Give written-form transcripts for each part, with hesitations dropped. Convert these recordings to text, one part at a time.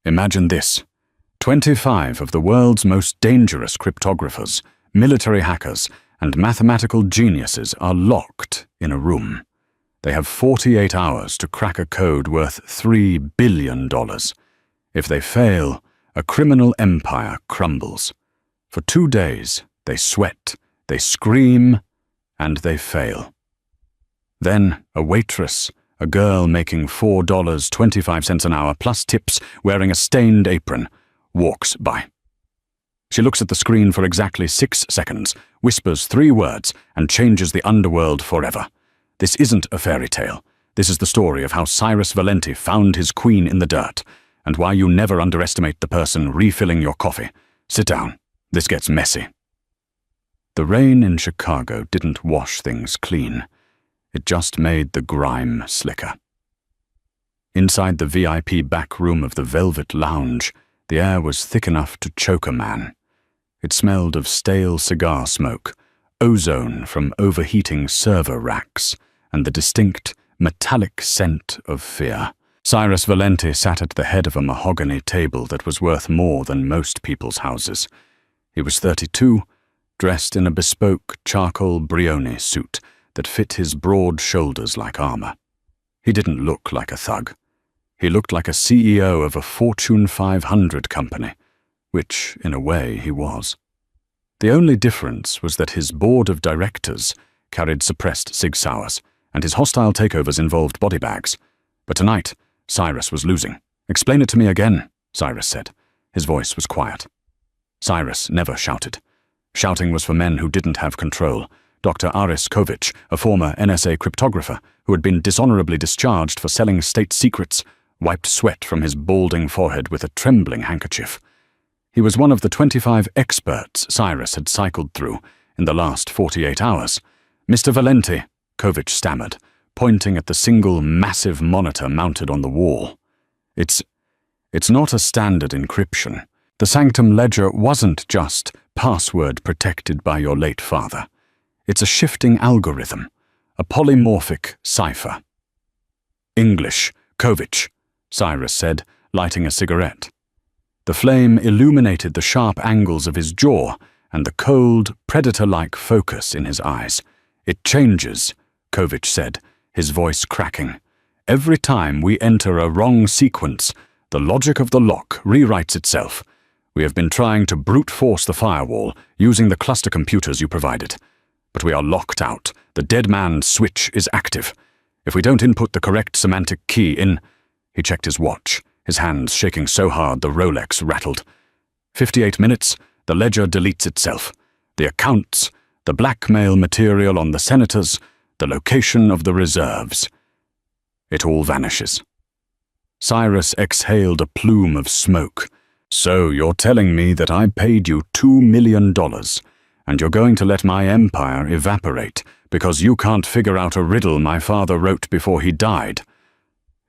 Imagine this. 25 of the world's most dangerous cryptographers, military hackers, and mathematical geniuses are locked in a room. They have 48 hours to crack a code worth $3 billion. If they fail, a criminal empire crumbles. For 2 days, they sweat, they scream, and they fail. Then, a waitress, a girl making $4.25 an hour plus tips, wearing a stained apron, walks by. She looks at the screen for exactly 6 seconds, whispers 3 words, and changes the underworld forever. This isn't a fairy tale. This is the story of how Cyrus Valenti found his queen in the dirt, and why you never underestimate the person refilling your coffee. Sit down. This gets messy. The rain in Chicago didn't wash things clean. It just made the grime slicker. Inside the VIP back room of the Velvet Lounge, the air was thick enough to choke a man. It smelled of stale cigar smoke, ozone from overheating server racks, and the distinct, metallic scent of fear. Cyrus Valenti sat at the head of a mahogany table that was worth more than most people's houses. He was 32, dressed in a bespoke charcoal Brioni suit that fit his broad shoulders like armor. He didn't look like a thug. He looked like a CEO of a Fortune 500 company, which, in a way, he was. The only difference was that his board of directors carried suppressed Sig Sauers, and his hostile takeovers involved body bags. But tonight, Cyrus was losing. "Explain it to me again," Cyrus said. His voice was quiet. Cyrus never shouted. Shouting was for men who didn't have control. Dr. Aris Kovic, a former NSA cryptographer who had been dishonorably discharged for selling state secrets, wiped sweat from his balding forehead with a trembling handkerchief. He was one of the 25 experts Cyrus had cycled through in the last 48 hours. "Mr. Valenti," Kovic stammered, pointing at the single massive monitor mounted on the wall. It's not a standard encryption. The Sanctum Ledger wasn't just password protected by your late father. It's a shifting algorithm, a polymorphic cipher." "English, Kovic," Cyrus said, lighting a cigarette. The flame illuminated the sharp angles of his jaw and the cold, predator-like focus in his eyes. "It changes," Kovic said, his voice cracking. "Every time we enter a wrong sequence, the logic of the lock rewrites itself. We have been trying to brute force the firewall using the cluster computers you provided. But we are locked out. The dead man's switch is active. If we don't input the correct semantic key in..." He checked his watch, his hands shaking so hard the Rolex rattled. 58 minutes, the ledger deletes itself. The accounts, the blackmail material on the senators, the location of the reserves. It all vanishes. Cyrus exhaled a plume of smoke. "So you're telling me that I paid you $2 million, and you're going to let my empire evaporate because you can't figure out a riddle my father wrote before he died?"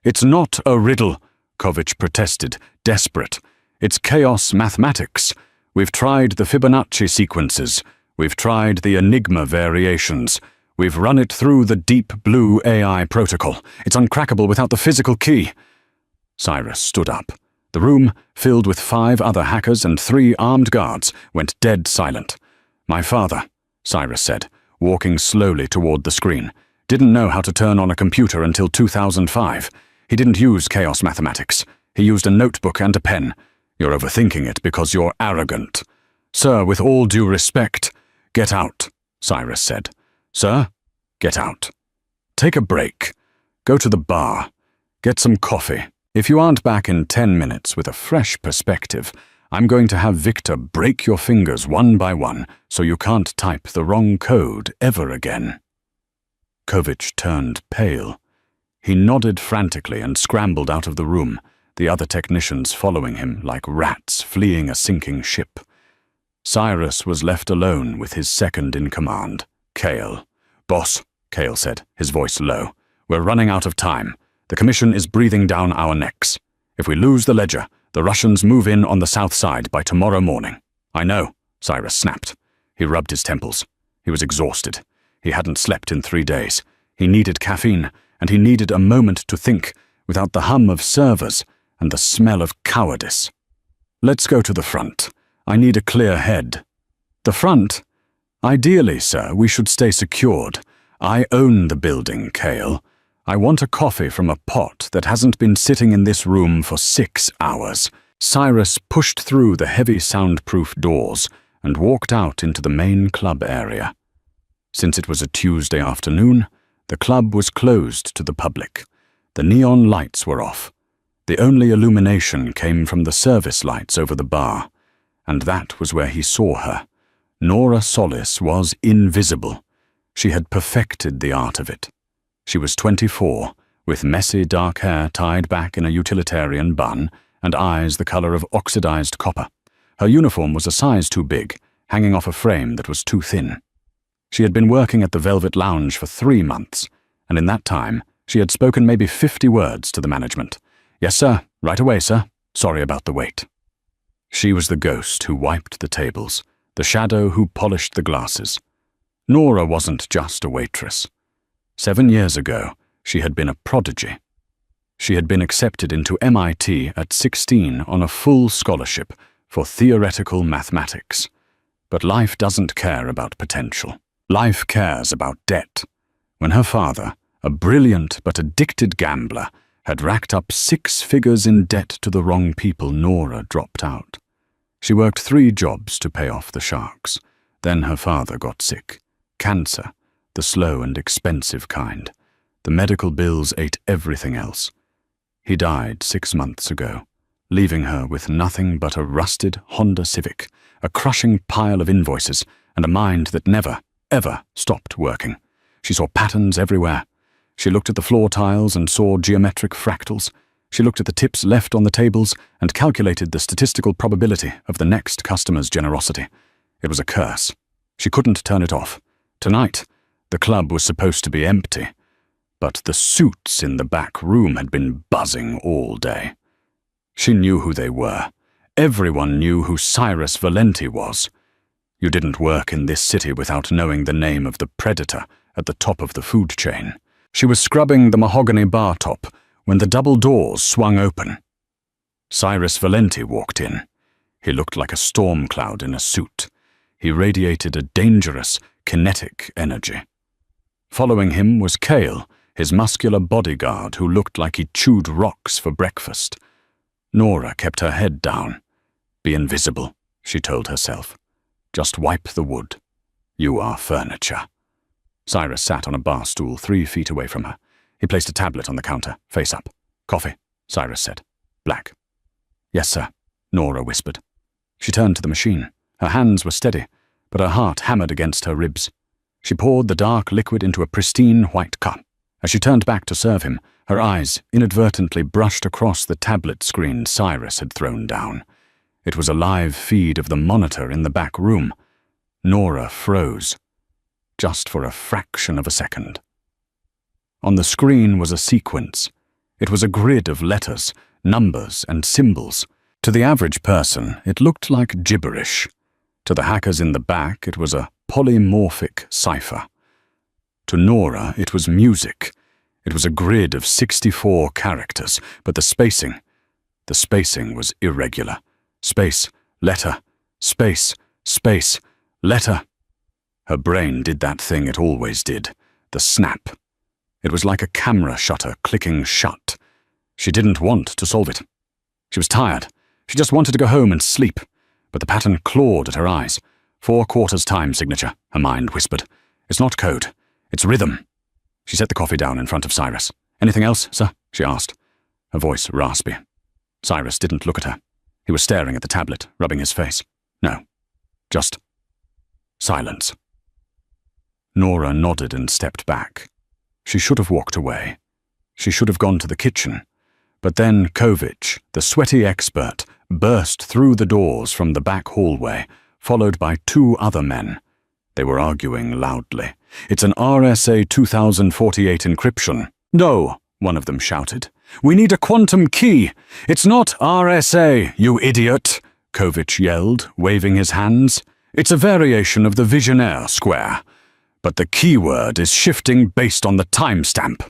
"It's not a riddle," Kovic protested, desperate. "It's chaos mathematics. We've tried the Fibonacci sequences. We've tried the Enigma variations. We've run it through the Deep Blue AI protocol. It's uncrackable without the physical key." Cyrus stood up. The room, filled with 5 other hackers and 3 armed guards, went dead silent. "My father," Cyrus said, walking slowly toward the screen, "didn't know how to turn on a computer until 2005. He didn't use chaos mathematics. He used a notebook and a pen. You're overthinking it because you're arrogant." "Sir, with all due respect..." "Get out," Cyrus said. "Sir, get out. Take a break. Go to the bar. Get some coffee. If you aren't back in 10 minutes with a fresh perspective, I'm going to have Victor break your fingers one by one so you can't type the wrong code ever again." Kovic turned pale. He nodded frantically and scrambled out of the room, the other technicians following him like rats fleeing a sinking ship. Cyrus was left alone with his second-in-command, Cale. "Boss," Cale said, his voice low, "we're running out of time. The commission is breathing down our necks. If we lose the ledger, the Russians move in on the south side by tomorrow morning." "I know," Cyrus snapped. He rubbed his temples. He was exhausted. He hadn't slept in 3 days. He needed caffeine, and he needed a moment to think, without the hum of servers and the smell of cowardice. "Let's go to the front. I need a clear head." "The front? Ideally, sir, we should stay secured. I own the building, Cale. I want a coffee from a pot that hasn't been sitting in this room for 6 hours. Cyrus pushed through the heavy soundproof doors and walked out into the main club area. Since it was a Tuesday afternoon, the club was closed to the public. The neon lights were off. The only illumination came from the service lights over the bar, and that was where he saw her. Nora Solis was invisible. She had perfected the art of it. She was 24, with messy dark hair tied back in a utilitarian bun and eyes the color of oxidized copper. Her uniform was a size too big, hanging off a frame that was too thin. She had been working at the Velvet Lounge for 3 months, and in that time, she had spoken maybe 50 words to the management. "Yes, sir. Right away, sir. Sorry about the wait." She was the ghost who wiped the tables, the shadow who polished the glasses. Nora wasn't just a waitress. 7 years ago, she had been a prodigy. She had been accepted into MIT at 16 on a full scholarship for theoretical mathematics. But life doesn't care about potential. Life cares about debt. When her father, a brilliant but addicted gambler, had racked up 6 figures in debt to the wrong people, Nora dropped out. She worked 3 jobs to pay off the sharks. Then her father got sick. Cancer, the slow and expensive kind. The medical bills ate everything else. He died 6 months ago, leaving her with nothing but a rusted Honda Civic, a crushing pile of invoices, and a mind that never, ever stopped working. She saw patterns everywhere. She looked at the floor tiles and saw geometric fractals. She looked at the tips left on the tables and calculated the statistical probability of the next customer's generosity. It was a curse. She couldn't turn it off. Tonight, the club was supposed to be empty, but the suits in the back room had been buzzing all day. She knew who they were. Everyone knew who Cyrus Valenti was. You didn't work in this city without knowing the name of the predator at the top of the food chain. She was scrubbing the mahogany bar top when the double doors swung open. Cyrus Valenti walked in. He looked like a storm cloud in a suit. He radiated a dangerous, kinetic energy. Following him was Cale, his muscular bodyguard who looked like he chewed rocks for breakfast. Nora kept her head down. "Be invisible," she told herself. "Just wipe the wood. You are furniture." Cyrus sat on a bar stool 3 feet away from her. He placed a tablet on the counter, face up. "Coffee," Cyrus said. "Black." "Yes, sir," Nora whispered. She turned to the machine. Her hands were steady, but her heart hammered against her ribs. She poured the dark liquid into a pristine white cup. As she turned back to serve him, her eyes inadvertently brushed across the tablet screen Cyrus had thrown down. It was a live feed of the monitor in the back room. Nora froze, just for a fraction of a second. On the screen was a sequence. It was a grid of letters, numbers, and symbols. To the average person, it looked like gibberish. To the hackers in the back, it was a polymorphic cipher. To Nora, it was music. It was a grid of 64 characters, but the spacing was irregular. Space, letter, space, space, letter. Her brain did that thing it always did, the snap. It was like a camera shutter clicking shut. She didn't want to solve it. She was tired. She just wanted to go home and sleep. But the pattern clawed at her eyes. 4/4 time signature, her mind whispered. It's not code. It's rhythm. She set the coffee down in front of Cyrus. "Anything else, sir?" she asked, her voice raspy. Cyrus didn't look at her. He was staring at the tablet, rubbing his face. No. Just silence. Nora nodded and stepped back. She should have walked away. She should have gone to the kitchen. But then Kovic, the sweaty expert, burst through the doors from the back hallway, followed by 2 other men. They were arguing loudly. "It's an RSA 2048 encryption." "No," one of them shouted. "We need a quantum key. It's not RSA, you idiot," Kovic yelled, waving his hands. "It's a variation of the Visionaire square. But the keyword is shifting based on the timestamp."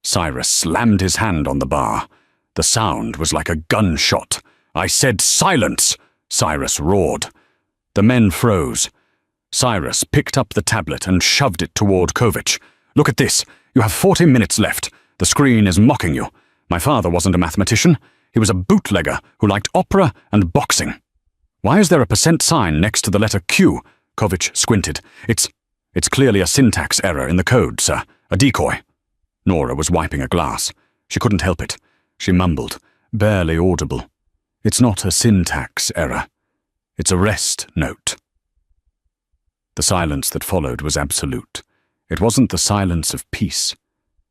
Cyrus slammed his hand on the bar. The sound was like a gunshot. "I said silence!" Cyrus roared. The men froze. Cyrus picked up the tablet and shoved it toward Kovich. "Look at this. You have 40 minutes left. The screen is mocking you. My father wasn't a mathematician. He was a bootlegger who liked opera and boxing." "Why is there a % sign next to the letter Q?" Kovich squinted. It's clearly a syntax error in the code, sir. A decoy." Nora was wiping a glass. She couldn't help it. She mumbled, barely audible. "It's not a syntax error. It's a rest note." The silence that followed was absolute. It wasn't the silence of peace.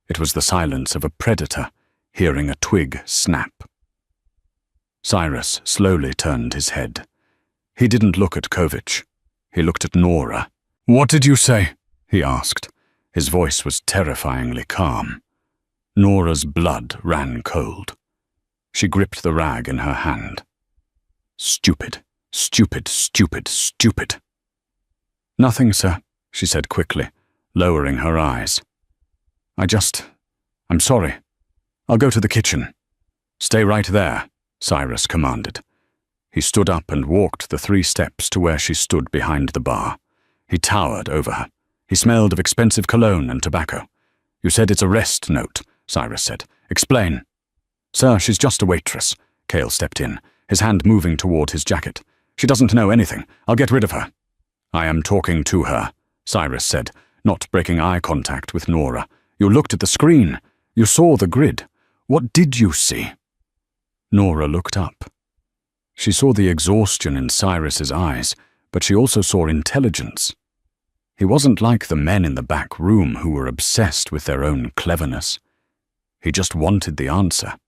It was the silence of a predator hearing a twig snap. Cyrus slowly turned his head. He didn't look at Kovich. He looked at Nora. "What did you say?" he asked. His voice was terrifyingly calm. Nora's blood ran cold. She gripped the rag in her hand. "Stupid, stupid, stupid, stupid." "Nothing, sir," she said quickly, lowering her eyes. I'm sorry. I'll go to the kitchen." "Stay right there," Cyrus commanded. He stood up and walked the 3 steps to where she stood behind the bar. He towered over her. He smelled of expensive cologne and tobacco. "You said it's a rest note," Cyrus said. "Explain." "Sir, she's just a waitress." Cale stepped in, his hand moving toward his jacket. "She doesn't know anything. I'll get rid of her." "I am talking to her," Cyrus said, not breaking eye contact with Nora. "You looked at the screen. You saw the grid. What did you see?" Nora looked up. She saw the exhaustion in Cyrus's eyes, but she also saw intelligence. He wasn't like the men in the back room who were obsessed with their own cleverness. He just wanted the answer.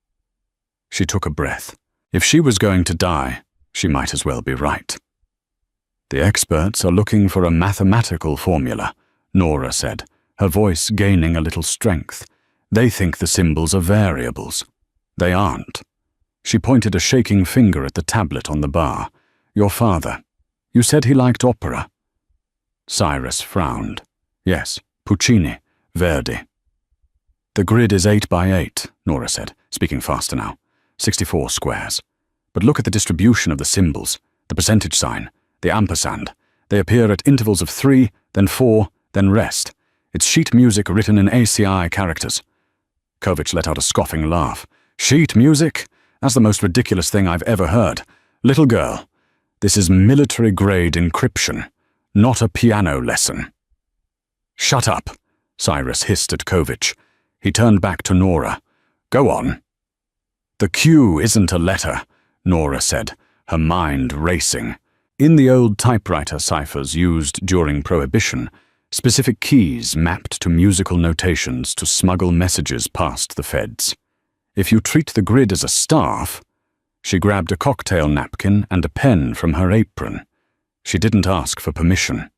She took a breath. If she was going to die, she might as well be right. "The experts are looking for a mathematical formula," Nora said, her voice gaining a little strength. "They think the symbols are variables. They aren't." She pointed a shaking finger at the tablet on the bar. "Your father. You said he liked opera." Cyrus frowned. "Yes, Puccini, Verdi." "The grid is 8 by 8, Nora said, speaking faster now. 64 squares. But look at the distribution of the symbols, the percentage sign, the ampersand. They appear at intervals of 3, then 4, then rest. It's sheet music written in ACI characters." Kovich let out a scoffing laugh. "Sheet music? That's the most ridiculous thing I've ever heard. Little girl, this is military-grade encryption, not a piano lesson." "Shut up," Cyrus hissed at Kovich. He turned back to Nora. "Go on." "The Q isn't a letter," Nora said, her mind racing. In the old typewriter ciphers used during Prohibition, specific keys mapped to musical notations to smuggle messages past the feds. If you treat the grid as a staff— She grabbed a cocktail napkin and a pen from her apron. She didn't ask for permission.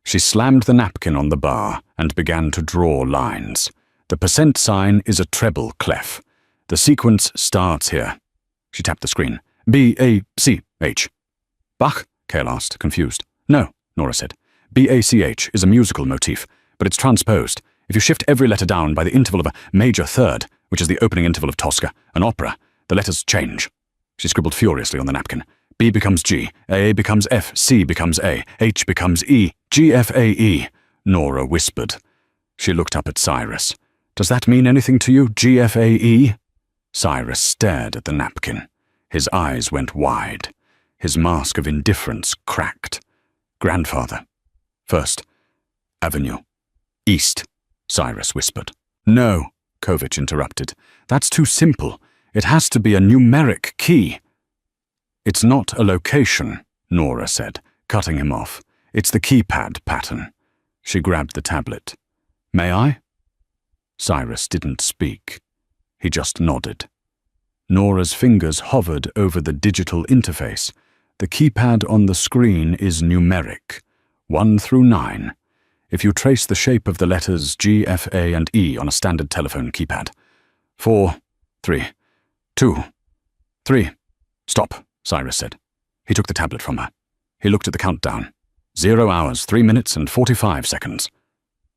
She slammed the napkin on the bar and began to draw lines. The % sign is a treble clef. The sequence starts here. She tapped the screen. B-A-C-H. "Bach?" Cale asked, confused. "No," Nora said. B-A-C-H is a musical motif, but it's transposed. If you shift every letter down by the interval of a major third, which is the opening interval of Tosca, an opera, the letters change." She scribbled furiously on the napkin. B becomes G, A becomes F, C becomes A, H becomes E, G, F, A, E, Nora whispered. She looked up at Cyrus. "Does that mean anything to you, G, F, A, E?" Cyrus stared at the napkin. His eyes went wide. His mask of indifference cracked. "Grandfather. First Avenue. East," Cyrus whispered. "No," Kovich interrupted. "That's too simple. It has to be a numeric key." "It's not a location," Nora said, cutting him off. "It's the keypad pattern." She grabbed the tablet. "May I?" Cyrus didn't speak. He just nodded. Nora's fingers hovered over the digital interface. The keypad on the screen is numeric, 1 through 9. If you trace the shape of the letters G, F, A, and E on a standard telephone keypad. 4, 3, 2, 3. "Stop," Cyrus said. He took the tablet from her. He looked at the countdown. 0 hours, 3 minutes, and 45 seconds.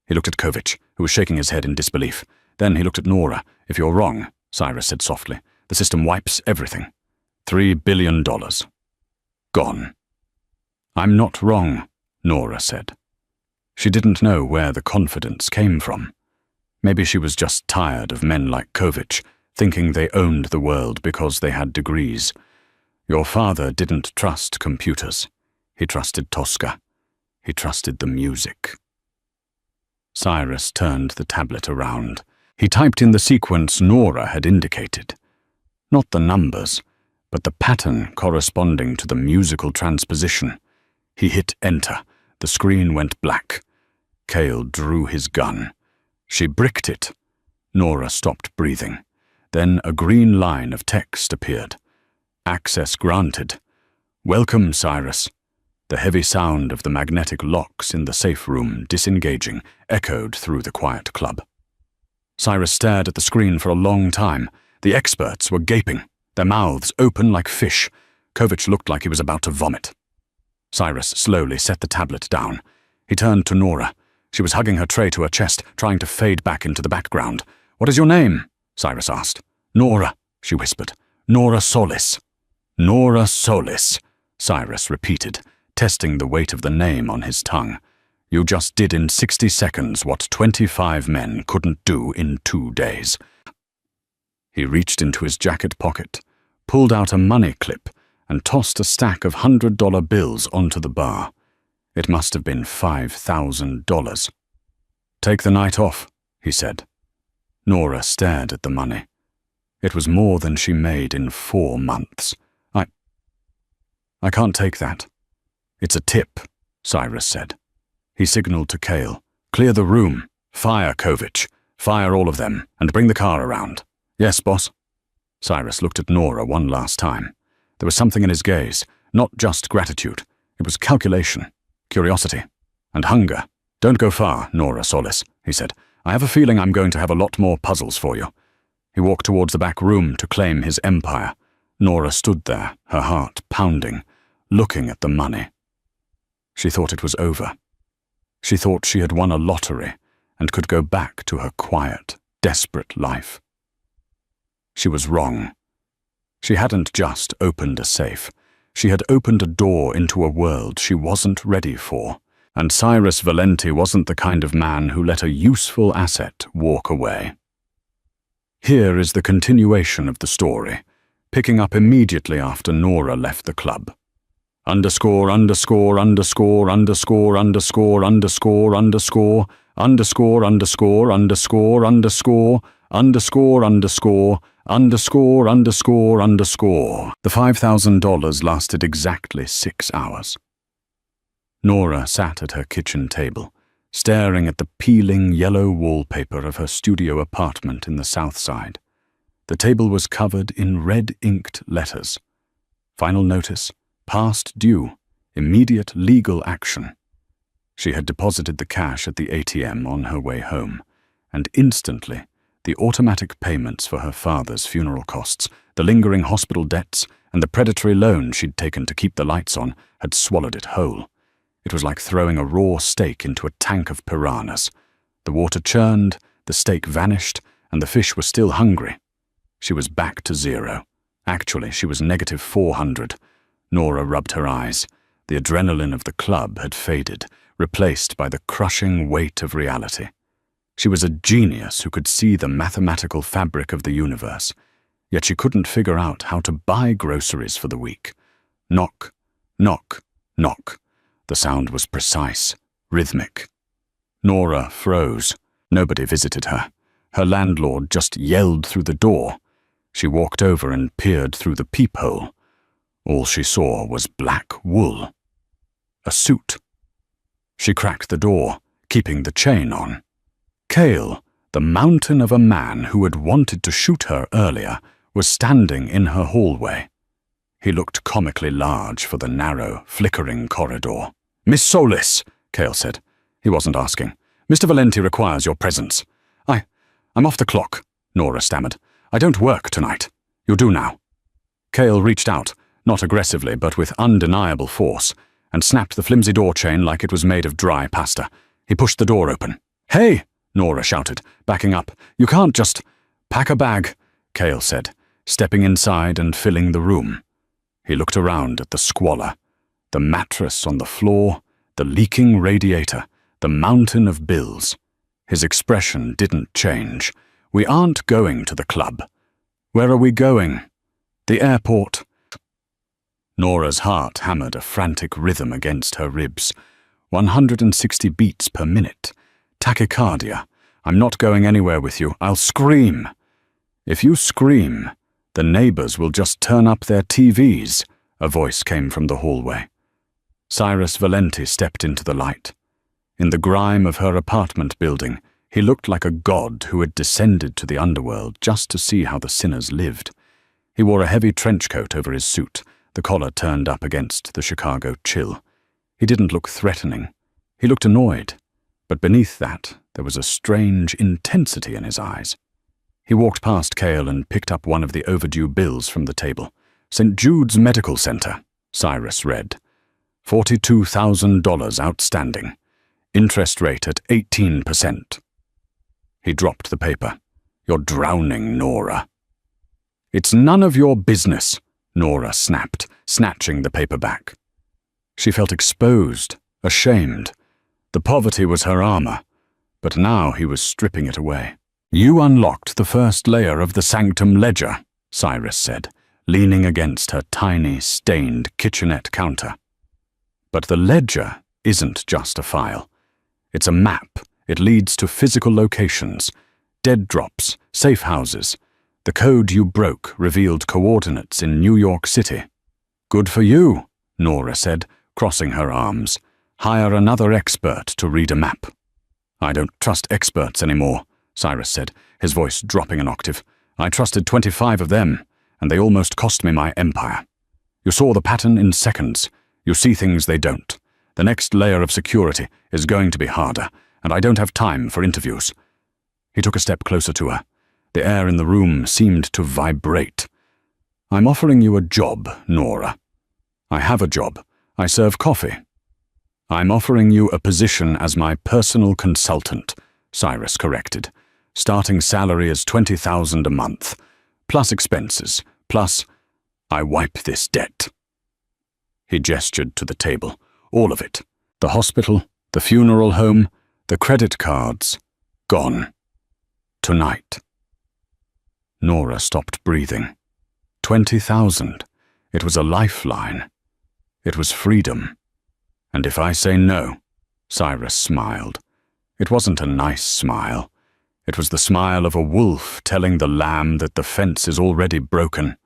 He looked at Kovich, who was shaking his head in disbelief. Then he looked at Nora. "If you're wrong," Cyrus said softly, The system wipes everything. $3 billion. Gone. I'm not wrong, Nora said. She didn't know where the confidence came from. Maybe she was just tired of men like Kovich, thinking they owned the world because they had degrees. Your father didn't trust computers. He trusted Tosca. He trusted the music. Cyrus turned the tablet around. He typed in the sequence Nora had indicated. Not the numbers, but the pattern corresponding to the musical transposition. He hit enter. The screen went black. Cale drew his gun. She bricked it. Nora stopped breathing. Then a green line of text appeared. Access granted. Welcome, Cyrus. The heavy sound of the magnetic locks in the safe room disengaging echoed through the quiet club. Cyrus stared at the screen for a long time. The experts were gaping, their mouths open like fish. Kovich looked like he was about to vomit. Cyrus slowly set the tablet down. He turned to Nora. She was hugging her tray to her chest, trying to fade back into the background. "What is your name?" Cyrus asked. "Nora," she whispered. "Nora Solis." "Nora Solis," Cyrus repeated, testing the weight of the name on his tongue. "You just did in 60 seconds what 25 men couldn't do in 2 days." He reached into his jacket pocket, pulled out a money clip, and tossed a stack of $100 bills onto the bar. It must have been $5,000. "Take the night off," he said. Nora stared at the money. It was more than she made in 4 months. I can't take that." "It's a tip," Cyrus said. He signaled to Cale. "Clear the room. Fire Kovich. Fire all of them, and bring the car around." "Yes, boss." Cyrus looked at Nora one last time. There was something in his gaze, not just gratitude. It was calculation, curiosity, and hunger. "Don't go far, Nora Solis," he said. "I have a feeling I'm going to have a lot more puzzles for you." He walked towards the back room to claim his empire. Nora stood there, her heart pounding, looking at the money. She thought it was over. She thought she had won a lottery and could go back to her quiet, desperate life. She was wrong. She hadn't just opened a safe. She had opened a door into a world she wasn't ready for, and Cyrus Valenti wasn't the kind of man who let a useful asset walk away. Here is the continuation of the story, picking up immediately after Nora left the club. Underscore, underscore, underscore, underscore, underscore, underscore, underscore, underscore, underscore, underscore, underscore, underscore, underscore, underscore, underscore, underscore. The $5,000 lasted exactly 6 hours. Nora sat at her kitchen table, staring at the peeling yellow wallpaper of her studio apartment in the South Side. The table was covered in red-inked letters. Final notice, past due, immediate legal action. She had deposited the cash at the ATM on her way home, and instantly, the automatic payments for her father's funeral costs, the lingering hospital debts, and the predatory loan she'd taken to keep the lights on had swallowed it whole. It was like throwing a raw steak into a tank of piranhas. The water churned, the steak vanished, and the fish were still hungry. She was back to zero. Actually, she was negative 400. Nora rubbed her eyes. The adrenaline of the club had faded, replaced by the crushing weight of reality. She was a genius who could see the mathematical fabric of the universe, yet she couldn't figure out how to buy groceries for the week. Knock, knock, knock. The sound was precise, rhythmic. Nora froze. Nobody visited her. Her landlord just yelled through the door. She walked over and peered through the peephole. All she saw was black wool. A suit. She cracked the door, keeping the chain on. Cale, the mountain of a man who had wanted to shoot her earlier, was standing in her hallway. He looked comically large for the narrow, flickering corridor. "Miss Solis," Cale said. He wasn't asking. "Mr. Valenti requires your presence." I'm off the clock," Nora stammered. "I don't work tonight. You'll do now." Cale reached out, not aggressively but with undeniable force, and snapped the flimsy door chain like it was made of dry pasta. He pushed the door open. "Hey!" Nora shouted, backing up. "You can't just—" "Pack a bag," Cale said. stepping inside and filling the room. He looked around at the squalor, the mattress on the floor, the leaking radiator, the mountain of bills. His expression didn't change. "We aren't going to the club." "Where are we going?" "The airport." Nora's heart hammered a frantic rhythm against her ribs. 160 beats per minute. Tachycardia. "I'm not going anywhere with you. I'll scream." "If you scream, the neighbors will just turn up their TVs," a voice came from the hallway. Cyrus Valenti stepped into the light. In the grime of her apartment building, he looked like a god who had descended to the underworld just to see how the sinners lived. He wore a heavy trench coat over his suit, the collar turned up against the Chicago chill. He didn't look threatening. He looked annoyed, but beneath that, there was a strange intensity in his eyes. He walked past Cale and picked up one of the overdue bills from the table. "St. Jude's Medical Center," Cyrus read. $42,000 outstanding. Interest rate at 18%. He dropped the paper. "You're drowning, Nora." "It's none of your business," Nora snapped, snatching the paper back. She felt exposed, ashamed. The poverty was her armor, but now he was stripping it away. "You unlocked the first layer of the sanctum ledger," Cyrus said, leaning against her tiny, stained kitchenette counter. "But the ledger isn't just a file. It's a map. It leads to physical locations, dead drops, safe houses. The code you broke revealed coordinates in New York City." "Good for you," Nora said, crossing her arms. "Hire another expert to read a map." "I don't trust experts anymore," Cyrus said, his voice dropping an octave. "I trusted 25 of them, and they almost cost me my empire. You saw the pattern in seconds. You see things they don't. The next layer of security is going to be harder, and I don't have time for interviews." He took a step closer to her. The air in the room seemed to vibrate. "I'm offering you a job, Nora." "I have a job. I serve coffee." "I'm offering you a position as my personal consultant," Cyrus corrected. "Starting salary is $20,000 a month, plus expenses, plus I wipe this debt." He gestured to the table. All of it. The hospital, the funeral home, the credit cards. Gone. Tonight. Nora stopped breathing. 20,000. It was a lifeline. It was freedom. "And if I say no?" Cyrus smiled. It wasn't a nice smile. It was the smile of a wolf telling the lamb that the fence is already broken.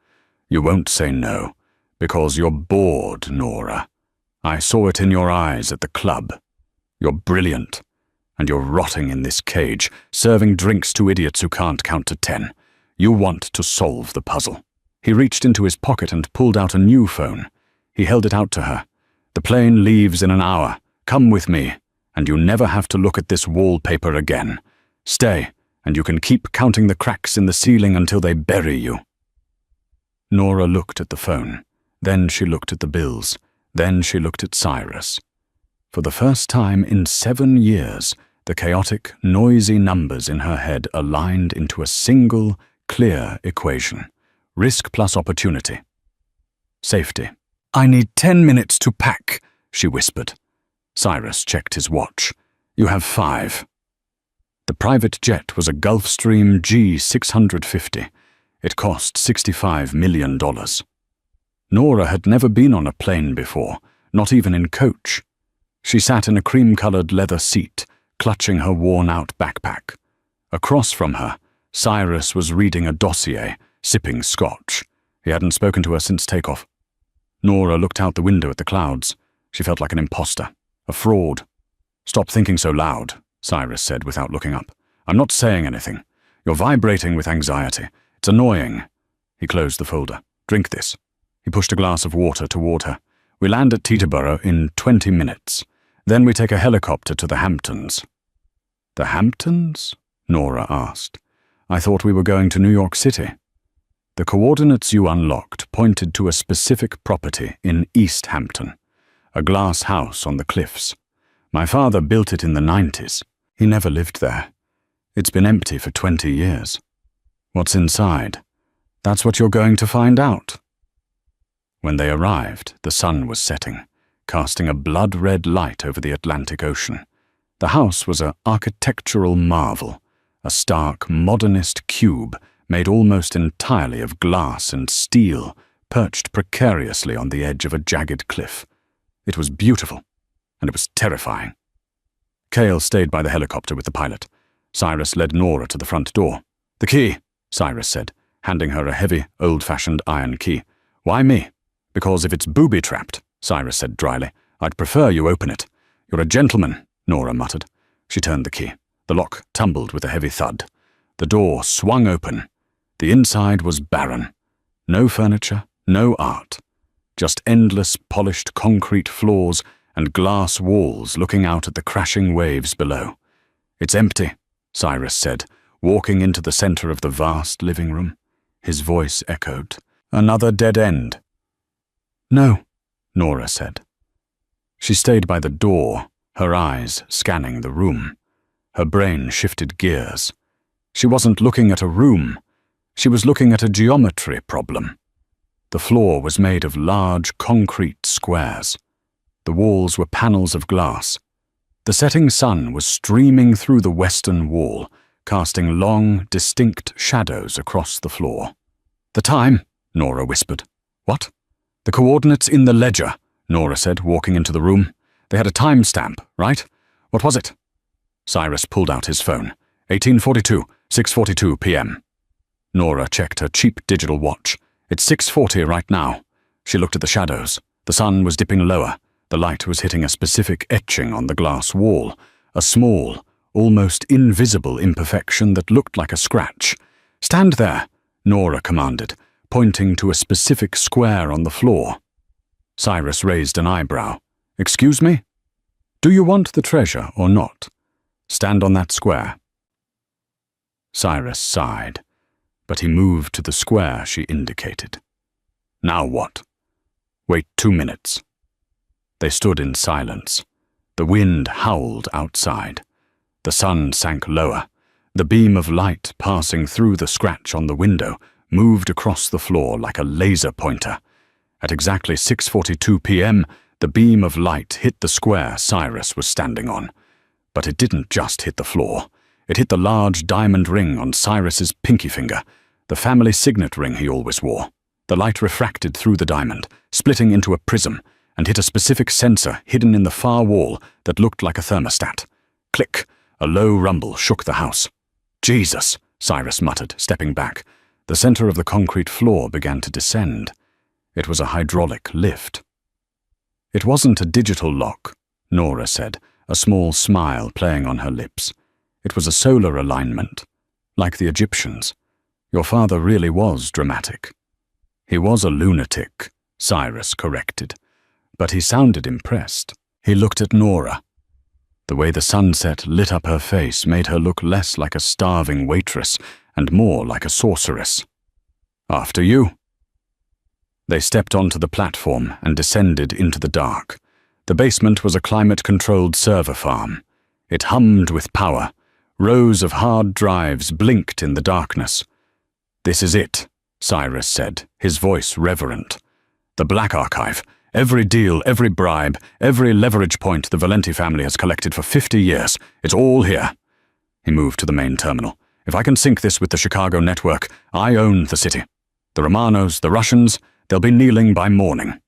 "You won't say no, because you're bored, Nora. I saw it in your eyes at the club. You're brilliant, and you're rotting in this cage, serving drinks to idiots who can't count to 10. You want to solve the puzzle." He reached into his pocket and pulled out a new phone. He held it out to her. "The plane leaves in an hour. Come with me, and you never have to look at this wallpaper again. Stay, and you can keep counting the cracks in the ceiling until they bury you." Nora looked at the phone. Then she looked at the bills. Then she looked at Cyrus. For the first time in 7 years, the chaotic, noisy numbers in her head aligned into a single, clear equation. Risk plus opportunity. Safety. "I need 10 minutes to pack," she whispered. Cyrus checked his watch. "You have 5. The private jet was a Gulfstream G650. It cost $65 million. Nora had never been on a plane before, not even in coach. She sat in a cream-colored leather seat, clutching her worn-out backpack. Across from her, Cyrus was reading a dossier, sipping scotch. He hadn't spoken to her since takeoff. Nora looked out the window at the clouds. She felt like an imposter, a fraud. "Stop thinking so loud," Cyrus said without looking up. "I'm not saying anything. You're vibrating with anxiety. It's annoying." He closed the folder. "Drink this." He pushed a glass of water toward her. "We land at Teterboro in 20 minutes. Then we take a helicopter to the Hamptons." "The Hamptons?" Nora asked. "I thought we were going to New York City." "The coordinates you unlocked pointed to a specific property in East Hampton, a glass house on the cliffs. My father built it in the 90s. He never lived there. It's been empty for 20 years. What's inside?" That's what you're going to find out. When they arrived, the sun was setting, casting a blood-red light over the Atlantic Ocean. The house was an architectural marvel, a stark, modernist cube made almost entirely of glass and steel, perched precariously on the edge of a jagged cliff. It was beautiful, and it was terrifying. Cale stayed by the helicopter with the pilot. Cyrus led Nora to the front door. "The key," Cyrus said, handing her a heavy, old-fashioned iron key. "Why me?" "Because if it's booby-trapped," Cyrus said dryly, "I'd prefer you open it." "You're a gentleman," Nora muttered. She turned the key. The lock tumbled with a heavy thud. The door swung open. The inside was barren. No furniture, no art. Just endless polished concrete floors and glass walls looking out at the crashing waves below. "It's empty," Cyrus said, walking into the center of the vast living room. His voice echoed. "Another dead end." "No," Nora said. She stayed by the door, her eyes scanning the room. Her brain shifted gears. She wasn't looking at a room. She was looking at a geometry problem. The floor was made of large concrete squares. The walls were panels of glass. The setting sun was streaming through the western wall, casting long, distinct shadows across the floor. "The time," Nora whispered. "What?" "The coordinates in the ledger," Nora said, walking into the room. "They had a timestamp, right? What was it?" Cyrus pulled out his phone. 1842, 6:42 p.m. Nora checked her cheap digital watch. "It's 6:40 right now." She looked at the shadows. The sun was dipping lower. The light was hitting a specific etching on the glass wall, a small, almost invisible imperfection that looked like a scratch. "Stand there," Nora commanded, pointing to a specific square on the floor. Cyrus raised an eyebrow. "Excuse me? Do you want the treasure or not? Stand on that square." Cyrus sighed, but he moved to the square she indicated. "Now what?" "Wait 2 minutes." They stood in silence. The wind howled outside. The sun sank lower. The beam of light passing through the scratch on the window moved across the floor like a laser pointer. At exactly 6:42 p.m., the beam of light hit the square Cyrus was standing on. But it didn't just hit the floor. It hit the large diamond ring on Cyrus's pinky finger, the family signet ring he always wore. The light refracted through the diamond, splitting into a prism, and hit a specific sensor hidden in the far wall that looked like a thermostat. Click! A low rumble shook the house. "Jesus!" Cyrus muttered, stepping back. The center of the concrete floor began to descend. It was a hydraulic lift. "It wasn't a digital lock," Nora said, a small smile playing on her lips. "It was a solar alignment, like the Egyptians. Your father really was dramatic." "He was a lunatic," Cyrus corrected, but he sounded impressed. He looked at Nora. The way the sunset lit up her face made her look less like a starving waitress and more like a sorceress. "After you." They stepped onto the platform and descended into the dark. The basement was a climate-controlled server farm. It hummed with power. Rows of hard drives blinked in the darkness. "This is it," Cyrus said, his voice reverent. "The Black Archive. Every deal, every bribe, every leverage point the Valenti family has collected for 50 years. It's all here." He moved to the main terminal. "If I can sync this with the Chicago network, I own the city. The Romanos, the Russians, they'll be kneeling by morning."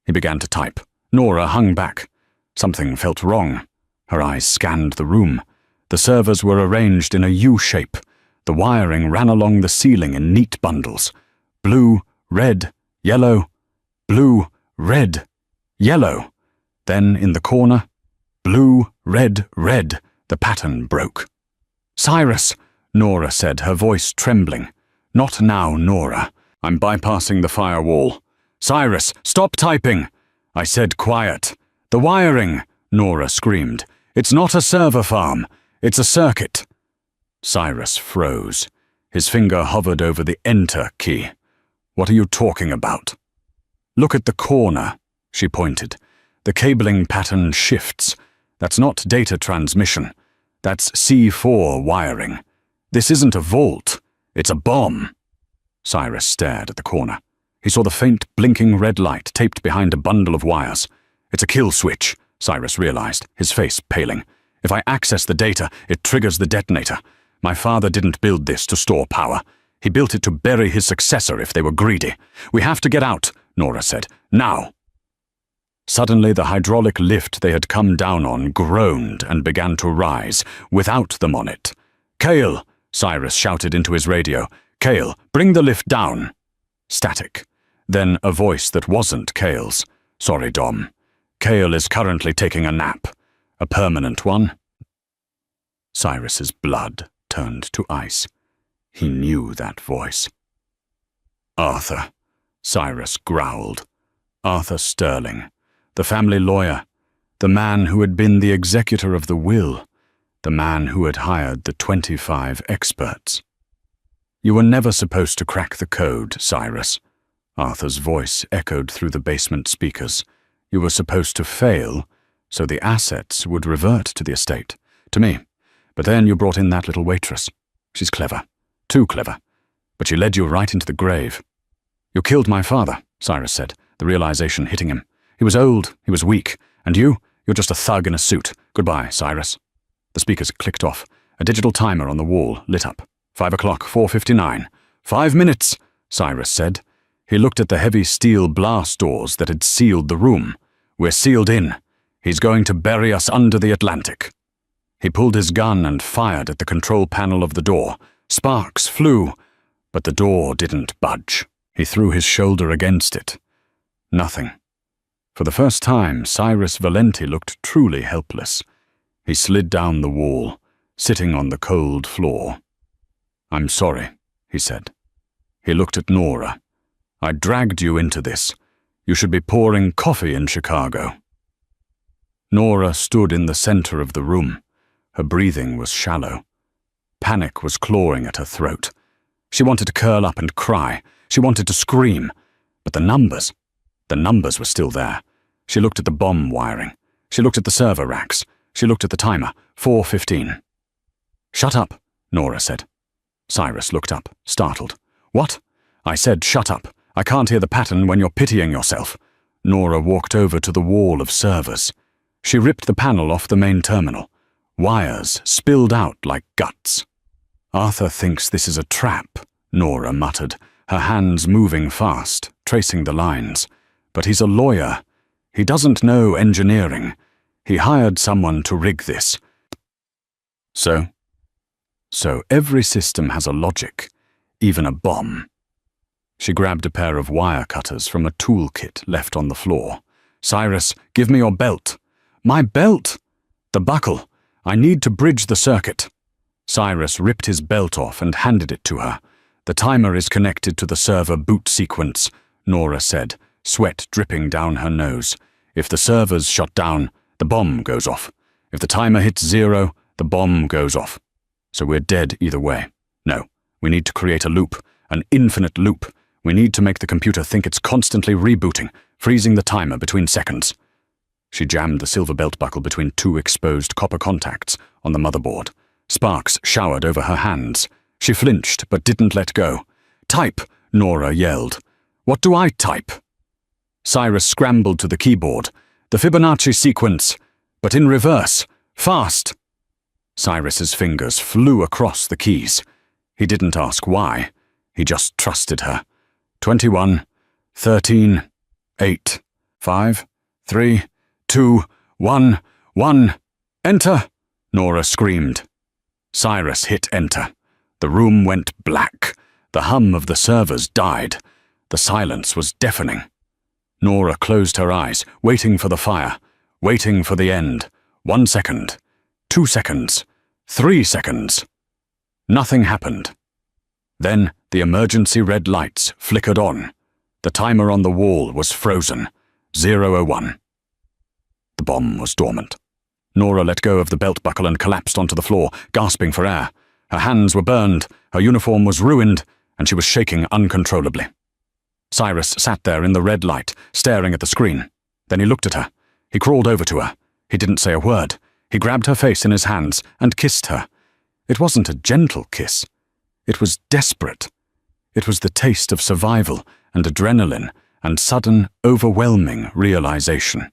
He began to type. Nora hung back. Something felt wrong. Her eyes scanned the room. The servers were arranged in a U shape. The wiring ran along the ceiling in neat bundles. Blue, red, yellow, blue, red, yellow. Then in the corner, blue, red, red. The pattern broke. "Cyrus," Nora said, her voice trembling. "Not now, Nora. I'm bypassing the firewall." "Cyrus, stop typing!" I said quiet. "The wiring," Nora screamed. "It's not a server farm. It's a circuit." Cyrus froze. His finger hovered over the Enter key. "What are you talking about?" "Look at the corner," she pointed. "The cabling pattern shifts. That's not data transmission. That's C4 wiring. This isn't a vault. It's a bomb." Cyrus stared at the corner. He saw the faint, blinking red light taped behind a bundle of wires. It's a kill switch, Cyrus realized, his face paling. If I access the data, it triggers the detonator. My father didn't build this to store power. He built it to bury his successor if they were greedy. We have to get out, Nora said. Now! Suddenly, the hydraulic lift they had come down on groaned and began to rise, without them on it. Cale! Cyrus shouted into his radio. Cale, bring the lift down! Static. Then a voice that wasn't Cale's. Sorry, Dom. Cale is currently taking a nap. A permanent one. Cyrus's blood turned to ice. He knew that voice. Arthur, Cyrus growled. Arthur Sterling, the family lawyer, the man who had been the executor of the will, the man who had hired the 25 experts. You were never supposed to crack the code, Cyrus. Arthur's voice echoed through the basement speakers. You were supposed to fail, so the assets would revert to the estate, to me. But then you brought in that little waitress. She's clever. Too clever. But she led you right into the grave. You killed my father, Cyrus said, the realization hitting him. He was old, he was weak, and you're just a thug in a suit. Goodbye, Cyrus. The speakers clicked off. A digital timer on the wall lit up. 5 o'clock, 4:59. 5 minutes, Cyrus said. He looked at the heavy steel blast doors that had sealed the room. We're sealed in. He's going to bury us under the Atlantic. He pulled his gun and fired at the control panel of the door. Sparks flew, but the door didn't budge. He threw his shoulder against it. Nothing. For the first time, Cyrus Valenti looked truly helpless. He slid down the wall, sitting on the cold floor. I'm sorry, he said. He looked at Nora. I dragged you into this. You should be pouring coffee in Chicago. Nora stood in the center of the room. Her breathing was shallow. Panic was clawing at her throat. She wanted to curl up and cry. She wanted to scream. But the numbers were still there. She looked at the bomb wiring. She looked at the server racks. She looked at the timer. 4:15. Shut up, Nora said. Cyrus looked up, startled. What? I said shut up. I can't hear the pattern when you're pitying yourself. Nora walked over to the wall of servers. She ripped the panel off the main terminal. Wires spilled out like guts. Arthur thinks this is a trap, Nora muttered, her hands moving fast, tracing the lines. But he's a lawyer. He doesn't know engineering. He hired someone to rig this. So every system has a logic, even a bomb. She grabbed a pair of wire cutters from a toolkit left on the floor. Cyrus, give me your belt. My belt? The buckle. I need to bridge the circuit. Cyrus ripped his belt off and handed it to her. The timer is connected to the server boot sequence, Nora said, sweat dripping down her nose. If the servers shut down, the bomb goes off. If the timer hits 0, the bomb goes off. So we're dead either way. No, we need to create a loop, an infinite loop. We need to make the computer think it's constantly rebooting, freezing the timer between seconds. She jammed the silver belt buckle between 2 exposed copper contacts on the motherboard. Sparks showered over her hands. She flinched but didn't let go. Type, Nora yelled. What do I type? Cyrus scrambled to the keyboard. The Fibonacci sequence, but in reverse. Fast! Cyrus's fingers flew across the keys. He didn't ask why. He just trusted her. 21, 13, 8, 5, 3, 2, 1, 1. Enter! Nora screamed. Cyrus hit enter. The room went black. The hum of the servers died. The silence was deafening. Nora closed her eyes, waiting for the fire, waiting for the end. 1 second, 2 seconds, 3 seconds. Nothing happened. Then the emergency red lights flickered on. The timer on the wall was frozen. 0:01. The bomb was dormant. Nora let go of the belt buckle and collapsed onto the floor, gasping for air. Her hands were burned, her uniform was ruined, and she was shaking uncontrollably. Cyrus sat there in the red light, staring at the screen. Then he looked at her. He crawled over to her. He didn't say a word. He grabbed her face in his hands and kissed her. It wasn't a gentle kiss. It was desperate. It was the taste of survival and adrenaline and sudden, overwhelming realization.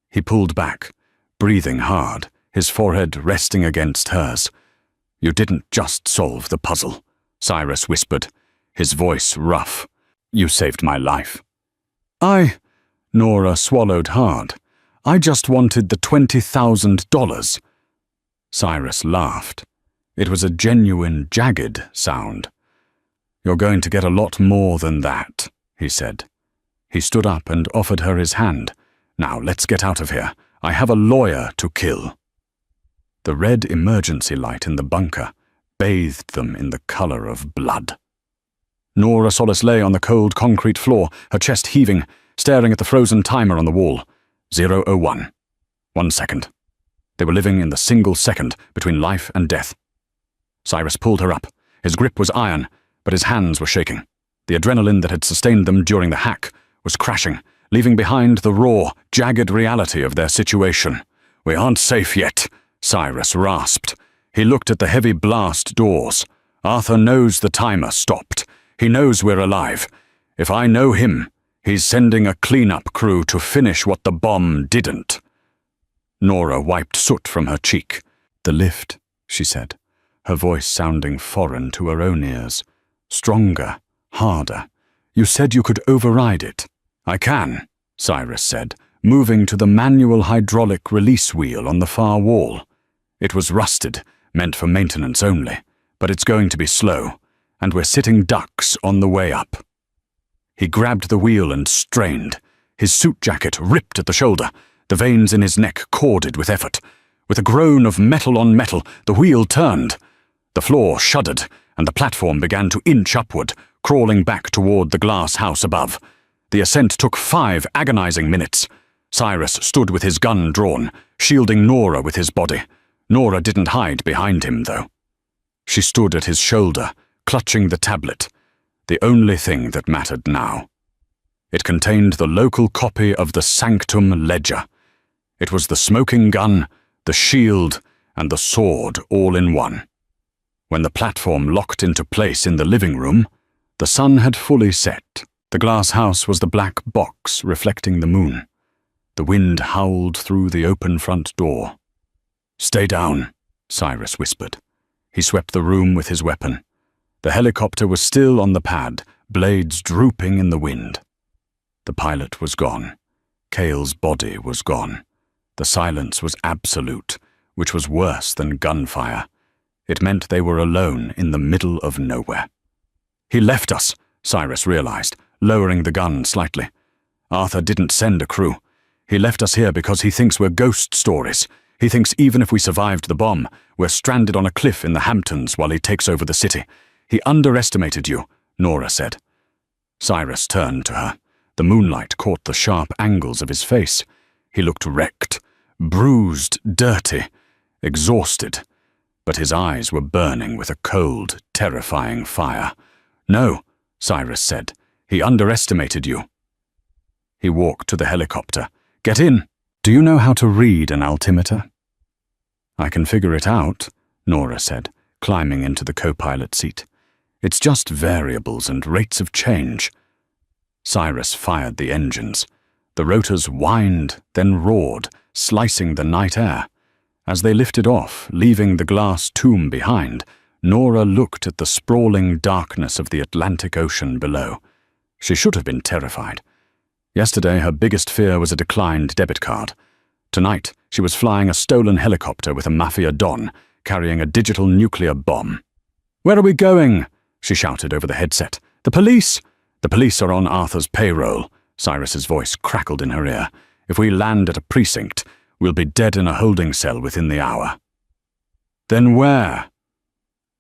He pulled back, breathing hard, his forehead resting against hers. "You didn't just solve the puzzle," Cyrus whispered, his voice rough. "You saved my life." Nora swallowed hard. "I just wanted the $20,000. Cyrus laughed. It was a genuine, jagged sound. "You're going to get a lot more than that," he said. He stood up and offered her his hand. "Now, let's get out of here. I have a lawyer to kill." The red emergency light in the bunker bathed them in the color of blood. Nora Solis lay on the cold concrete floor, her chest heaving, staring at the frozen timer on the wall. 0:01. 1 second. They were living in the single second between life and death. Cyrus pulled her up. His grip was iron, but his hands were shaking. The adrenaline that had sustained them during the hack was crashing, leaving behind the raw, jagged reality of their situation. "We aren't safe yet," Cyrus rasped. He looked at the heavy blast doors. "Arthur knows the timer stopped. He knows we're alive. If I know him, he's sending a cleanup crew to finish what the bomb didn't." Nora wiped soot from her cheek. "The lift," she said, her voice sounding foreign to her own ears. Stronger, harder. "You said you could override it." "I can," Cyrus said, moving to the manual hydraulic release wheel on the far wall. It was rusted, meant for maintenance only, but it's going to be slow, and we're sitting ducks on the way up. He grabbed the wheel and strained. His suit jacket ripped at the shoulder, the veins in his neck corded with effort. With a groan of metal on metal, the wheel turned. The floor shuddered, and the platform began to inch upward, crawling back toward the glass house above. The ascent took 5 agonizing minutes. Cyrus stood with his gun drawn, shielding Nora with his body. Nora didn't hide behind him, though. She stood at his shoulder, clutching the tablet, the only thing that mattered now. It contained the local copy of the Sanctum Ledger. It was the smoking gun, the shield, and the sword all in one. When the platform locked into place in the living room, the sun had fully set. The glass house was the black box reflecting the moon. The wind howled through the open front door. "Stay down," Cyrus whispered. He swept the room with his weapon. The helicopter was still on the pad, blades drooping in the wind. The pilot was gone. Cale's body was gone. The silence was absolute, which was worse than gunfire. It meant they were alone in the middle of nowhere. "He left us," Cyrus realized, lowering the gun slightly. "Arthur didn't send a crew. He left us here because he thinks we're ghost stories. He thinks even if we survived the bomb, we're stranded on a cliff in the Hamptons while he takes over the city. He underestimated you," Nora said. Cyrus turned to her. The moonlight caught the sharp angles of his face. He looked wrecked, bruised, dirty, exhausted, but his eyes were burning with a cold, terrifying fire. "No," Cyrus said. "He underestimated you." He walked to the helicopter. "Get in." "Do you know how to read an altimeter?" "I can figure it out," Nora said, climbing into the co-pilot seat. "It's just variables and rates of change." Cyrus fired the engines. The rotors whined, then roared, slicing the night air. As they lifted off, leaving the glass tomb behind, Nora looked at the sprawling darkness of the Atlantic Ocean below. She should have been terrified. Yesterday, her biggest fear was a declined debit card. Tonight, she was flying a stolen helicopter with a Mafia Don, carrying a digital nuclear bomb. "Where are we going?" she shouted over the headset. "The police!" "The police are on Arthur's payroll," Cyrus's voice crackled in her ear. "If we land at a precinct, we'll be dead in a holding cell within the hour." "Then where?"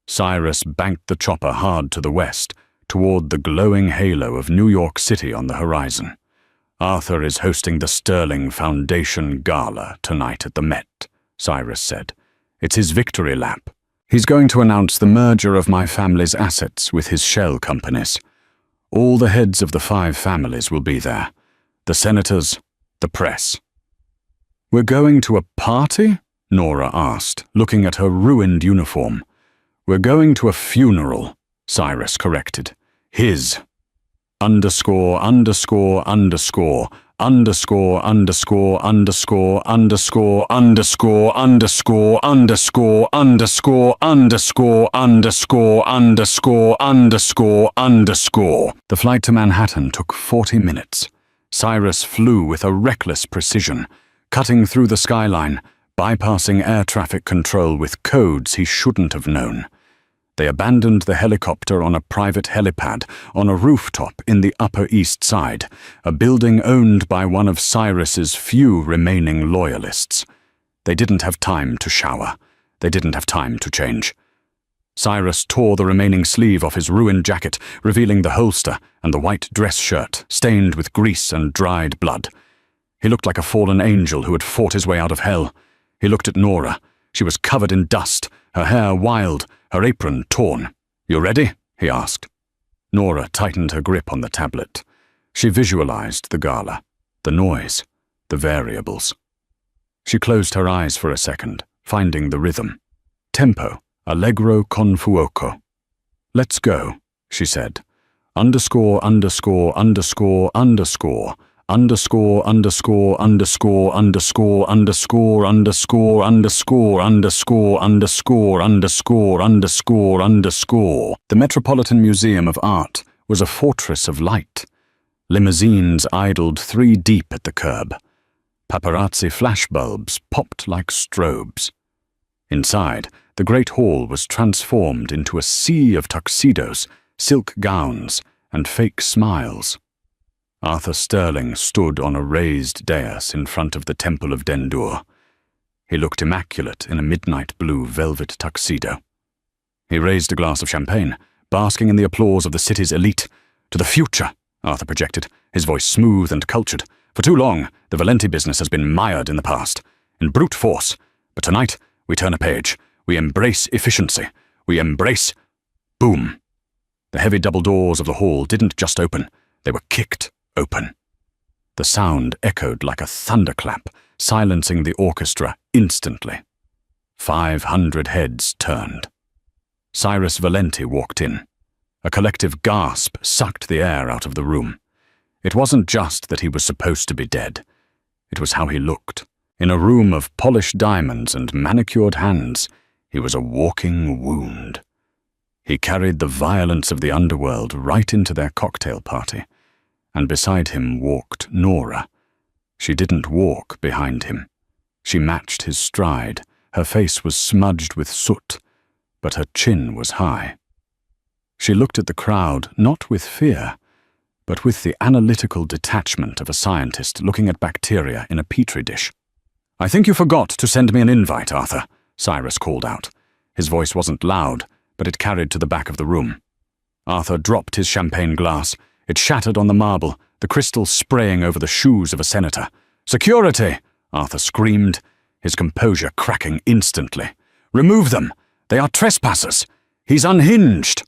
Cyrus banked the chopper hard to the west, toward the glowing halo of New York City on the horizon. "Arthur is hosting the Sterling Foundation Gala tonight at the Met," Cyrus said. "It's his victory lap. He's going to announce the merger of my family's assets with his shell companies. All the heads of the 5 families will be there. The senators, the press." "We're going to a party?" Nora asked, looking at her ruined uniform. "We're going to a funeral," Cyrus corrected. His. Underscore, underscore, underscore, underscore, underscore, underscore, underscore, underscore, underscore, underscore, underscore, underscore, underscore, underscore, underscore, underscore. The flight to Manhattan took 40 minutes. Cyrus flew with a reckless precision, cutting through the skyline, bypassing air traffic control with codes he shouldn't have known. They abandoned the helicopter on a private helipad on a rooftop in the Upper East Side, a building owned by one of Cyrus's few remaining loyalists. They didn't have time to shower. They didn't have time to change. Cyrus tore the remaining sleeve off his ruined jacket, revealing the holster and the white dress shirt, stained with grease and dried blood. He looked like a fallen angel who had fought his way out of hell. He looked at Nora. She was covered in dust, her hair wild, her apron torn. "You ready?" he asked. Nora tightened her grip on the tablet. She visualized the gala, the noise, the variables. She closed her eyes for a second, finding the rhythm. Tempo, allegro con fuoco. "Let's go," she said. Underscore, underscore, underscore, underscore. Underscore, underscore, underscore, underscore, underscore, underscore, underscore, underscore, underscore, underscore, underscore, underscore. The Metropolitan Museum of Art was a fortress of light. Limousines idled 3 deep at the curb. Paparazzi flashbulbs popped like strobes. Inside, the Great Hall was transformed into a sea of tuxedos, silk gowns, and fake smiles. Arthur Sterling stood on a raised dais in front of the Temple of Dendur. He looked immaculate in a midnight blue velvet tuxedo. He raised a glass of champagne, basking in the applause of the city's elite. "To the future," Arthur projected, his voice smooth and cultured. "For too long, the Valenti business has been mired in the past, in brute force. But tonight, we turn a page. We embrace efficiency. We embrace—" Boom! The heavy double doors of the hall didn't just open. They were kicked open. The sound echoed like a thunderclap, silencing the orchestra instantly. 500 heads turned. Cyrus Valenti walked in. A collective gasp sucked the air out of the room. It wasn't just that he was supposed to be dead. It was how he looked. In a room of polished diamonds and manicured hands, he was a walking wound. He carried the violence of the underworld right into their cocktail party. And beside him walked Nora. She didn't walk behind him. She matched his stride. Her face was smudged with soot, but her chin was high. She looked at the crowd not with fear, but with the analytical detachment of a scientist looking at bacteria in a petri dish. "I think you forgot to send me an invite, Arthur," Cyrus called out. His voice wasn't loud, but it carried to the back of the room. Arthur dropped his champagne glass. It shattered on the marble, the crystal spraying over the shoes of a senator. "Security!" Arthur screamed, his composure cracking instantly. "Remove them! They are trespassers! He's unhinged!"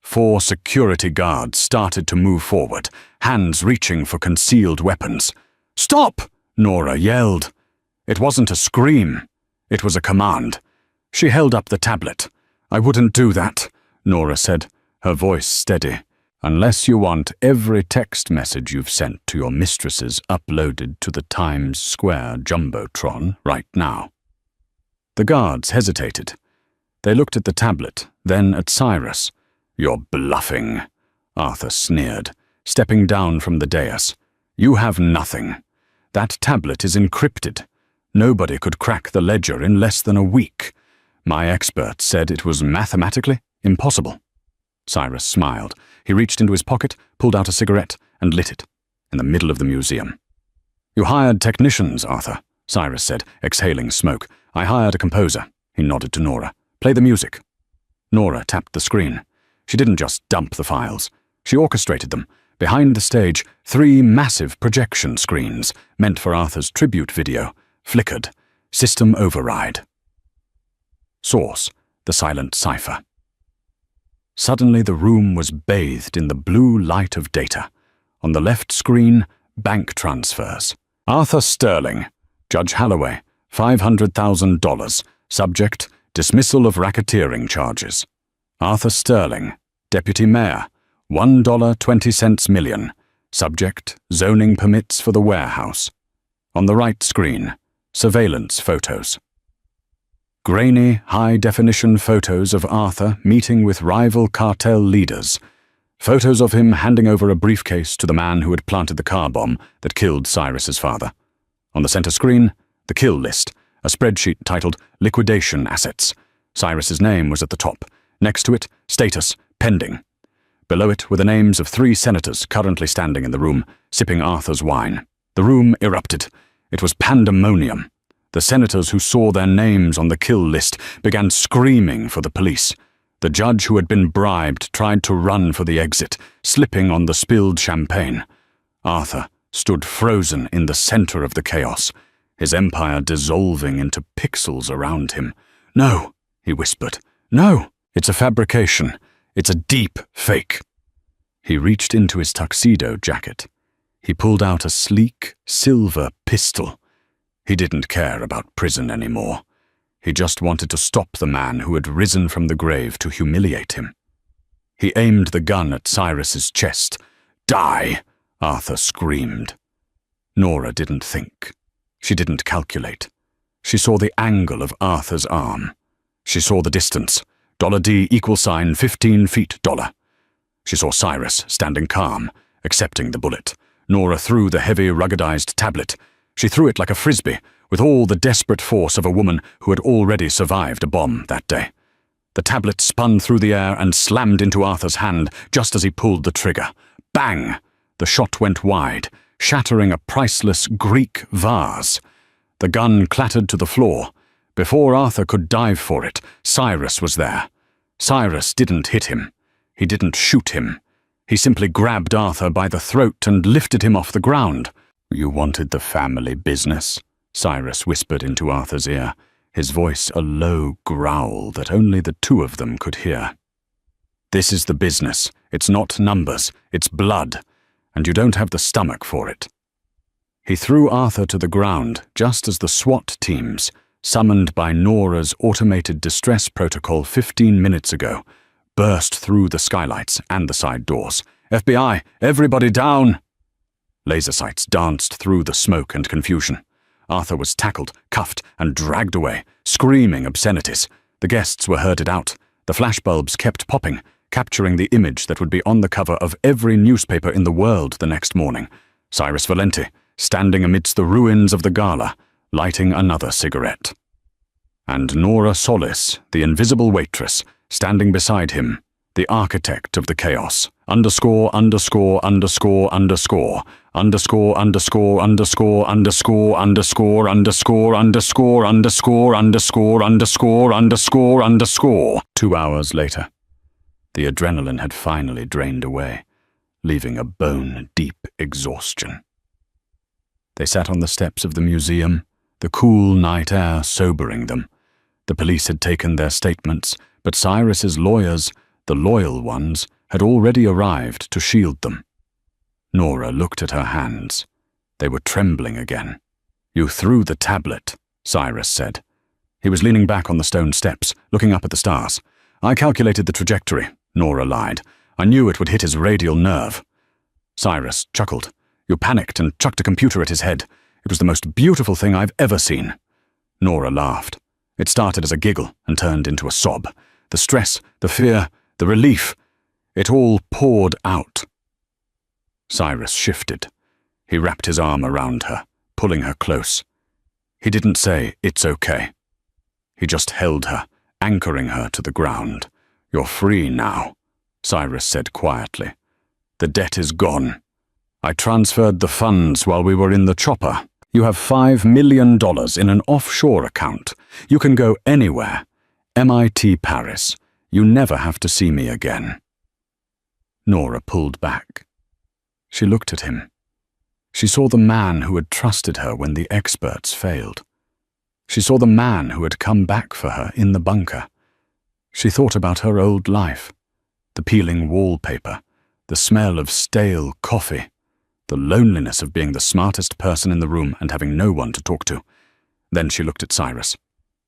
4 security guards started to move forward, hands reaching for concealed weapons. "Stop!" Nora yelled. It wasn't a scream. It was a command. She held up the tablet. "I wouldn't do that," Nora said, her voice steady. "Unless you want every text message you've sent to your mistresses uploaded to the Times Square Jumbotron right now." The guards hesitated. They looked at the tablet, then at Cyrus. "You're bluffing," Arthur sneered, stepping down from the dais. "You have nothing. That tablet is encrypted. Nobody could crack the ledger in less than a week. My experts said it was mathematically impossible." Cyrus smiled. He reached into his pocket, pulled out a cigarette, and lit it, in the middle of the museum. "You hired technicians, Arthur," Cyrus said, exhaling smoke. "I hired a composer." He nodded to Nora. "Play the music." Nora tapped the screen. She didn't just dump the files. She orchestrated them. Behind the stage, 3 massive projection screens, meant for Arthur's tribute video, flickered. System override. Source: The Silent Cipher. Suddenly the room was bathed in the blue light of data. On the left screen, bank transfers. Arthur Sterling, Judge Holloway, $500,000. Subject: dismissal of racketeering charges. Arthur Sterling, Deputy Mayor, $1.20 million. Subject, zoning permits for the warehouse. On the right screen, surveillance photos. Grainy, high-definition photos of Arthur meeting with rival cartel leaders. Photos of him handing over a briefcase to the man who had planted the car bomb that killed Cyrus's father. On the center screen, the kill list, a spreadsheet titled Liquidation Assets. Cyrus's name was at the top. Next to it, status, pending. Below it were the names of 3 senators currently standing in the room, sipping Arthur's wine. The room erupted. It was pandemonium. The senators who saw their names on the kill list began screaming for the police. The judge who had been bribed tried to run for the exit, slipping on the spilled champagne. Arthur stood frozen in the center of the chaos, his empire dissolving into pixels around him. "No," he whispered. "No, it's a fabrication. It's a deep fake." He reached into his tuxedo jacket. He pulled out a sleek, silver pistol. He didn't care about prison anymore. He just wanted to stop the man who had risen from the grave to humiliate him. He aimed the gun at Cyrus's chest. "Die!" Arthur screamed. Nora didn't think. She didn't calculate. She saw the angle of Arthur's arm. She saw the distance. $D = 15 feet $. She saw Cyrus standing calm, accepting the bullet. Nora threw the heavy, ruggedized tablet. She threw it like a frisbee, with all the desperate force of a woman who had already survived a bomb that day. The tablet spun through the air and slammed into Arthur's hand just as he pulled the trigger. Bang! The shot went wide, shattering a priceless Greek vase. The gun clattered to the floor. Before Arthur could dive for it, Cyrus was there. Cyrus didn't hit him. He didn't shoot him. He simply grabbed Arthur by the throat and lifted him off the ground. "You wanted the family business," Cyrus whispered into Arthur's ear, his voice a low growl that only the 2 of them could hear. "This is the business. It's not numbers. It's blood. And you don't have the stomach for it." He threw Arthur to the ground just as the SWAT teams, summoned by Nora's automated distress protocol 15 minutes ago, burst through the skylights and the side doors. "FBI, everybody down!" Laser sights danced through the smoke and confusion. Arthur was tackled, cuffed, and dragged away, screaming obscenities. The guests were herded out. The flashbulbs kept popping, capturing the image that would be on the cover of every newspaper in the world the next morning. Cyrus Valenti, standing amidst the ruins of the gala, lighting another cigarette. And Nora Solis, the invisible waitress, standing beside him, the architect of the chaos. ________________________ "2 hours later, the adrenaline had finally drained away, leaving a bone-deep exhaustion. They sat on the steps of the museum, the cool night air sobering them. The police had taken their statements, but Cyrus's lawyers, the loyal ones, had already arrived to shield them. Nora looked at her hands. They were trembling again. "You threw the tablet," Cyrus said. He was leaning back on the stone steps, looking up at the stars. "I calculated the trajectory," Nora lied. "I knew it would hit his radial nerve." Cyrus chuckled. "You panicked and chucked a computer at his head. It was the most beautiful thing I've ever seen." Nora laughed. It started as a giggle and turned into a sob. The stress, the fear, the relief, it all poured out. Cyrus shifted. He wrapped his arm around her, pulling her close. He didn't say, "It's okay." He just held her, anchoring her to the ground. "You're free now," Cyrus said quietly. "The debt is gone. I transferred the funds while we were in the chopper. You have $5 million in an offshore account. You can go anywhere. MIT Paris. You never have to see me again." Nora pulled back. She looked at him. She saw the man who had trusted her when the experts failed. She saw the man who had come back for her in the bunker. She thought about her old life, the peeling wallpaper, the smell of stale coffee, the loneliness of being the smartest person in the room and having no one to talk to. Then she looked at Cyrus.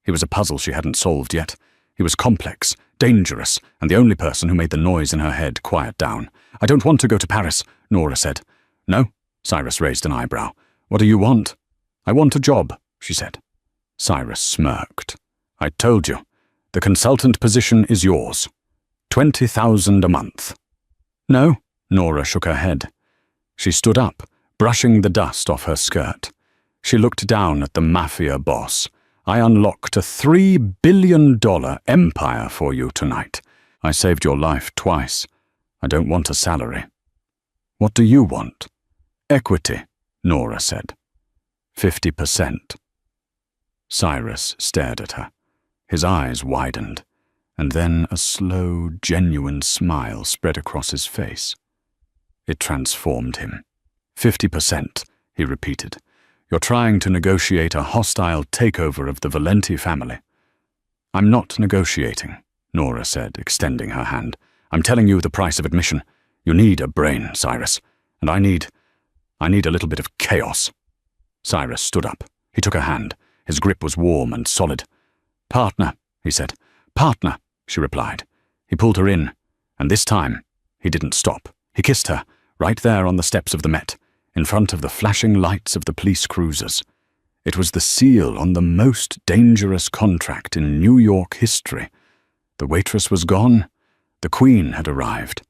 He was a puzzle she hadn't solved yet. He was complex, dangerous, and the only person who made the noise in her head quiet down. I don't want to go to Paris, Nora said. No? Cyrus raised an eyebrow. What do you want? I want a job, she said. Cyrus smirked. I told you. The consultant position is yours. 20,000 a month. No, Nora shook her head. She stood up, brushing the dust off her skirt. She looked down at the Mafia boss. I unlocked a $3 billion empire for you tonight. I saved your life twice. I don't want a salary. What do you want? Equity, Nora said. 50%. Cyrus stared at her. His eyes widened, and then a slow, genuine smile spread across his face. It transformed him. 50%, he repeated. You're trying to negotiate a hostile takeover of the Valenti family. I'm not negotiating, Nora said, extending her hand. I'm telling you the price of admission. You need a brain, Cyrus, and I need a little bit of chaos. Cyrus stood up. He took her hand. His grip was warm and solid. Partner, he said. Partner, she replied. He pulled her in, and this time he didn't stop. He kissed her, right there on the steps of the Met, in front of the flashing lights of the police cruisers. It was the seal on the most dangerous contract in New York history. The waitress was gone, the Queen had arrived,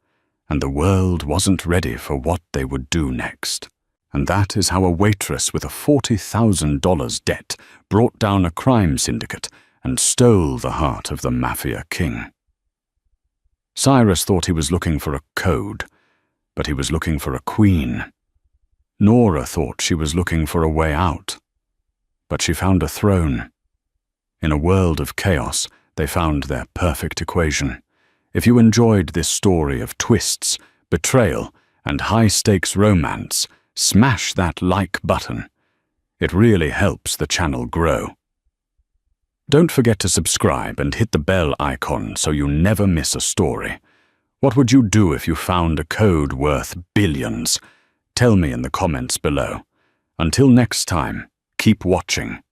and the world wasn't ready for what they would do next. And that is how a waitress with a $40,000 debt brought down a crime syndicate and stole the heart of the Mafia king. Cyrus thought he was looking for a code, but he was looking for a queen. Nora thought she was looking for a way out, but she found a throne. In a world of chaos, they found their perfect equation. If you enjoyed this story of twists, betrayal, and high-stakes romance, smash that like button. It really helps the channel grow. Don't forget to subscribe and hit the bell icon so you never miss a story. What would you do if you found a code worth billions? Tell me in the comments below. Until next time, keep watching.